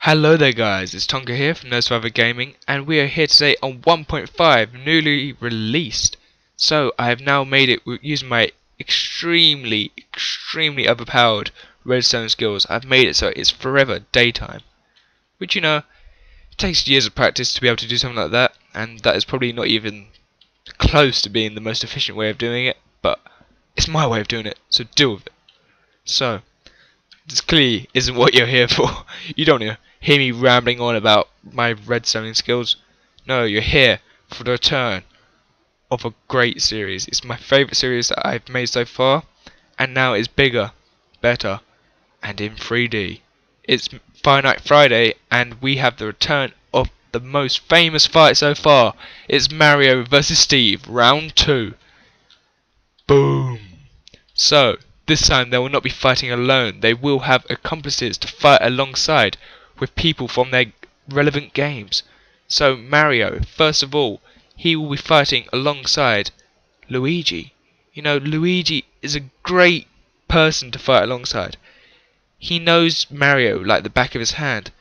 Hello there guys, it's Tonka here from Nomad Gaming, and we are here today on 1.5, newly released. So I have now made it using my extremely overpowered redstone skills. I've made it so it's forever daytime, which it takes years of practice to be able to do something like that, and that is probably not even close to being the most efficient way of doing it, but it's my way of doing it, so deal with it. So this clearly isn't what you're here for. You don't hear me rambling on about my redstone skills. No, you're here for the return of a great series. It's my favourite series that I've made so far, and now it's bigger, better, and in 3D. It's Finite Friday, and we have the return of the most famous fight so far. It's Mario vs Steve, round 2. Boom. So this time they will not be fighting alone. They will have accomplices to fight alongside with people from their relevant games. So Mario, first of all, he will be fighting alongside Luigi. Luigi is a great person to fight alongside. He knows Mario like the back of his hand.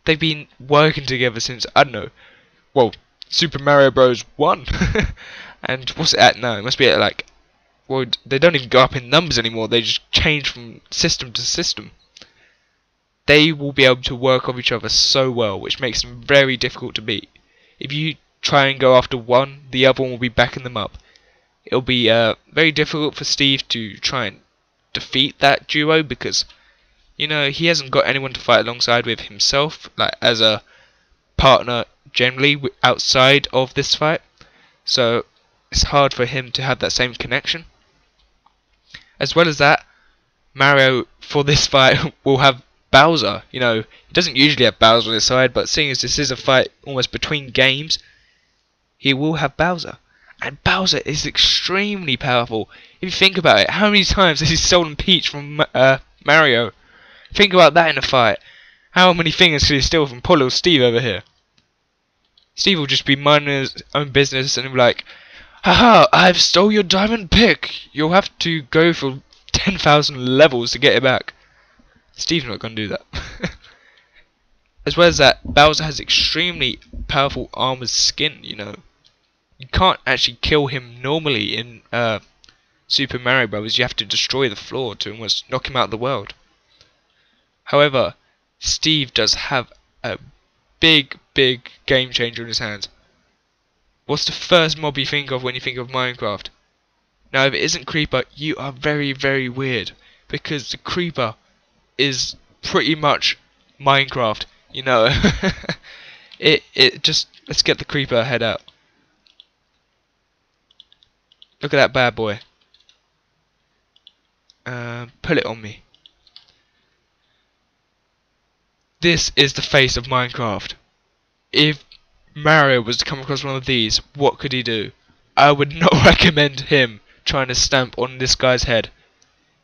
They've been working together since, I don't know, well, Super Mario Bros. 1. And what's it at now? It must be at well, they don't even go up in numbers anymore. They just change from system to system. They will be able to work off each other so well, which makes them very difficult to beat. If you try and go after one, the other one will be backing them up. It'll be very difficult for Steve to try and defeat that duo because, he hasn't got anyone to fight alongside with himself, like as a partner generally outside of this fight. So it's hard for him to have that same connection. As well as that, Mario for this fight will have Bowser. He doesn't usually have Bowser on his side, but seeing as this is a fight almost between games, he will have Bowser. And Bowser is extremely powerful. If you think about it, how many times has he stolen Peach from Mario? Think about that in a fight. How many fingers could he steal from poor little Steve over here? Steve will just be minding his own business and he'll be like, haha, I've stole your diamond pick. You'll have to go for 10,000 levels to get it back. Steve's not going to do that. As well as that, Bowser has extremely powerful armored skin, You can't actually kill him normally in Super Mario Bros. You have to destroy the floor to almost knock him out of the world. However, Steve does have a big game changer in his hands. What's the first mob you think of when you think of Minecraft? Now, if it isn't Creeper, you are very weird, because the Creeper is pretty much Minecraft. Let's get the Creeper head out. Look at that bad boy. Pull it on me. This is the face of Minecraft. If Mario was to come across one of these, what could he do? I would not recommend him trying to stamp on this guy's head.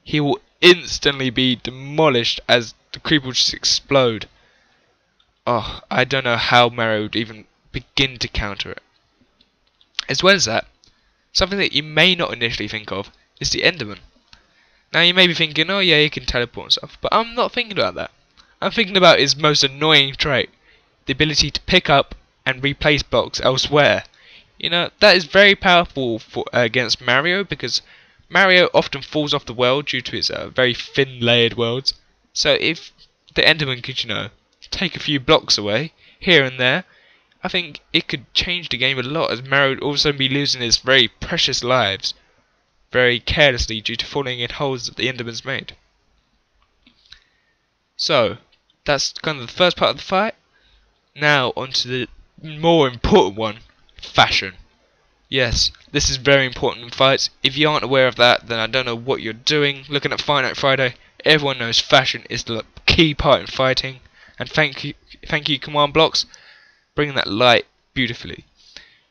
He will instantly be demolished as the creeper will just explode. Oh, I don't know how Mario would even begin to counter it. As well as that, something that you may not initially think of is the Enderman. Now you may be thinking, oh yeah, he can teleport and stuff, but I'm not thinking about that. I'm thinking about his most annoying trait, the ability to pick up and replace blocks elsewhere. That is very powerful against Mario, because Mario often falls off the world due to his very thin layered worlds. So if the Enderman could, take a few blocks away, here and there, I think it could change the game a lot, as Mario would also be losing his very precious lives very carelessly due to falling in holes that the Enderman's made. So that's kind of the first part of the fight. Now onto the more important one, fashion. Yes, this is very important in fights. If you aren't aware of that, then I don't know what you're doing. Looking at Finite Friday, everyone knows fashion is the key part in fighting. And thank you command blocks, bringing that light beautifully.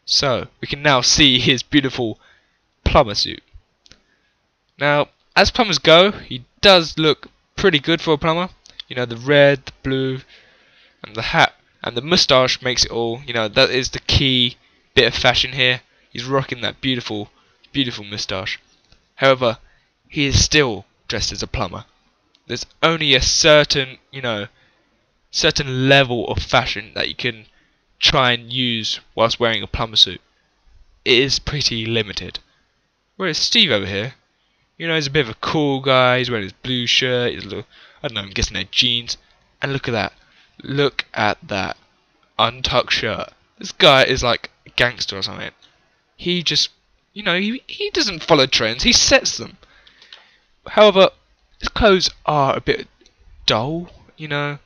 So we can now see his beautiful plumber suit. Now, as plumbers go, he does look pretty good for a plumber. The red, the blue, and the hat. And the moustache makes it all, that is the key bit of fashion here. He's rocking that beautiful moustache. However, he is still dressed as a plumber. There's only a certain, certain level of fashion that you can try and use whilst wearing a plumber suit. It is pretty limited. Whereas Steve over here, you know, he's a bit of a cool guy. He's wearing his blue shirt. He's a little, I don't know, I'm guessing they're jeans. And look at that. Look at that untucked shirt. This guy is like a gangster or something. He just, you know, he doesn't follow trends. He sets them. However, his clothes are a bit dull, you know.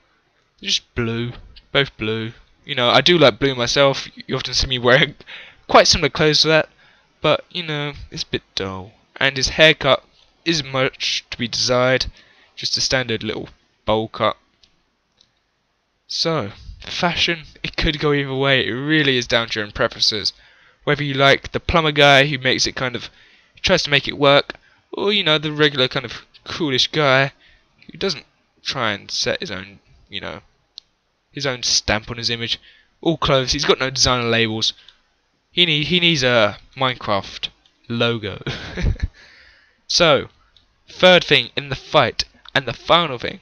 They're just blue. Both blue. You know, I do like blue myself. You often see me wearing quite similar clothes to that. But, you know, it's a bit dull. And his haircut is much to be desired. Just a standard little bowl cut. So, fashion, it could go either way. It really is down to your own preferences. Whether you like the plumber guy who makes it kind of, tries to make it work, or, you know, the regular kind of coolish guy who doesn't try and set his own, you know, his own stamp on his image. All clothes, he's got no designer labels. He needs a Minecraft logo. So, third thing in the fight, and the final thing,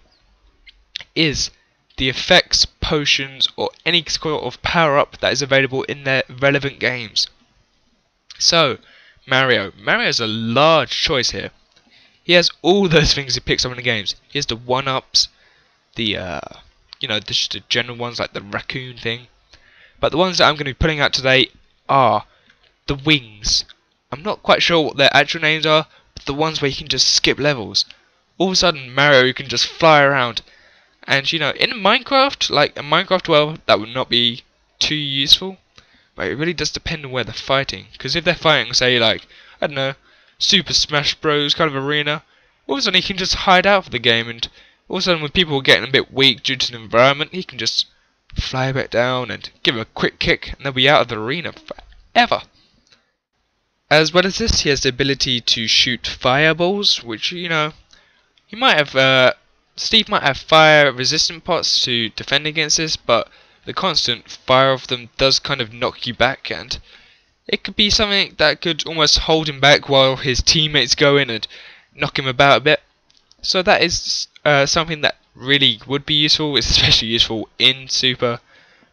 is the effects, potions, or any sort of power-up that is available in their relevant games. So, Mario. Mario's a large choice here. He has all those things he picks up in the games. He has the one-ups, the, you know, just the general ones like the raccoon thing. But the ones that I'm going to be putting out today are the wings. I'm not quite sure what their actual names are, but the ones where you can just skip levels. All of a sudden, Mario can just fly around. And, you know, in Minecraft, like a Minecraft world, that would not be too useful. But it really does depend on where they're fighting. Because if they're fighting, say, like, I don't know, Super Smash Bros. Kind of arena, all of a sudden he can just hide out for the game. And all of a sudden, when people are getting a bit weak due to the environment, he can just fly back down and give him a quick kick, and they'll be out of the arena forever. As well as this, he has the ability to shoot fireballs, which, you know, he might have, Steve might have fire resistant pots to defend against this, but the constant fire of them does kind of knock you back, and it could be something that could almost hold him back while his teammates go in and knock him about a bit. So that is something that really would be useful. It's especially useful in Super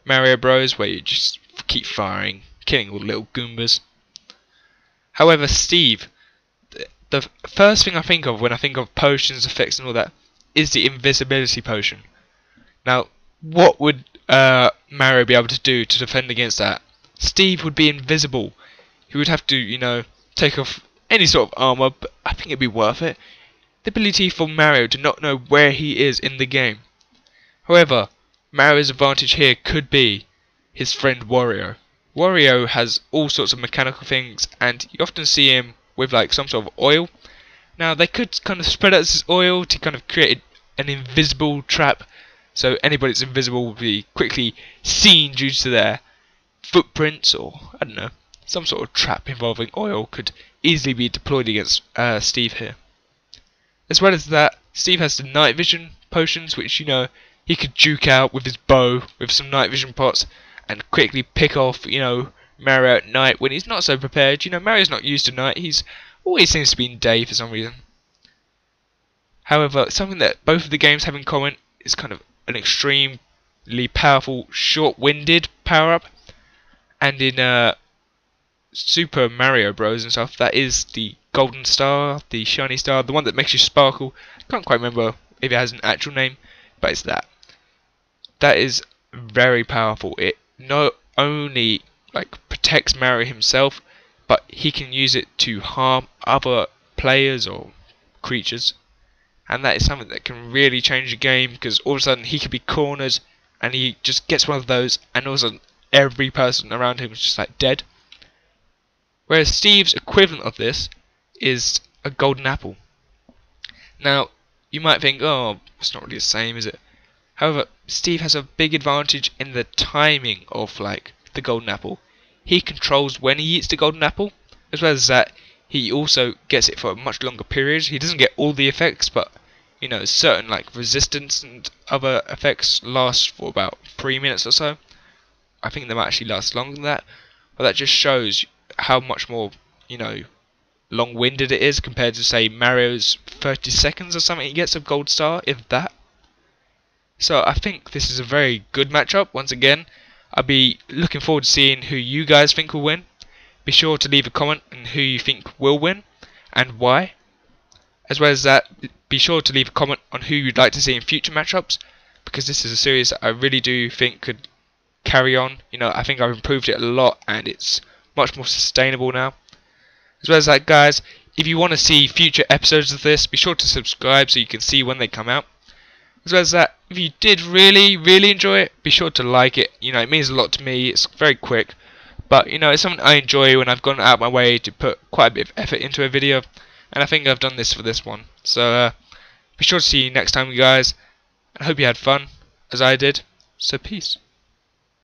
Mario Bros, where you just keep firing, killing all the little Goombas. However, Steve, the first thing I think of when I think of potions, effects and all that, is the invisibility potion. Now, what would Mario be able to do to defend against that? Steve would be invisible. He would have to, you know, take off any sort of armor, but I think it'd be worth it. The ability for Mario to not know where he is in the game. However, Mario's advantage here could be his friend Wario. Wario has all sorts of mechanical things, and you often see him with like some sort of oil. Now they could kind of spread out this oil to kind of create an invisible trap, so anybody that's invisible will be quickly seen due to their footprints, or I don't know, some sort of trap involving oil could easily be deployed against Steve here. As well as that, Steve has the night vision potions, which, you know, he could juke out with his bow with some night vision pots and quickly pick off, you know, Mario at night when he's not so prepared. You know, Mario's not used to night, he's always seems to be in day for some reason. However, something that both of the games have in common is kind of an extremely powerful, short-winded power-up. And in Super Mario Bros. And stuff, that is the golden star, the shiny star, the one that makes you sparkle. I can't quite remember if it has an actual name, but it's that. That is very powerful. It not only like protects Mario himself, but he can use it to harm other players or creatures. And that is something that can really change the game, because all of a sudden he could be cornered and he just gets one of those, and all of a sudden every person around him is just like dead. Whereas Steve's equivalent of this is a golden apple. Now, you might think, oh, it's not really the same, is it? However, Steve has a big advantage in the timing of like the golden apple. He controls when he eats the golden apple, as well as that he also gets it for a much longer period. He doesn't get all the effects, but you know, certain like resistance and other effects last for about 3 minutes or so. I think they might actually last longer than that, but that just shows how much more, you know, long-winded it is compared to say Mario's 30 seconds or something he gets of gold star, if that. So I think this is a very good matchup. Once again, I'll be looking forward to seeing who you guys think will win. Be sure to leave a comment on who you think will win and why. As well as that, be sure to leave a comment on who you'd like to see in future matchups, because this is a series that I really do think could carry on. You know, I think I've improved it a lot and it's much more sustainable now. As well as that, guys, if you want to see future episodes of this, be sure to subscribe so you can see when they come out. As well as that, if you did really enjoy it, be sure to like it. You know, it means a lot to me. It's very quick, but you know, it's something I enjoy when I've gone out my way to put quite a bit of effort into a video, and I think I've done this for this one. So be sure to see you next time, you guys. I hope you had fun, as I did. So peace.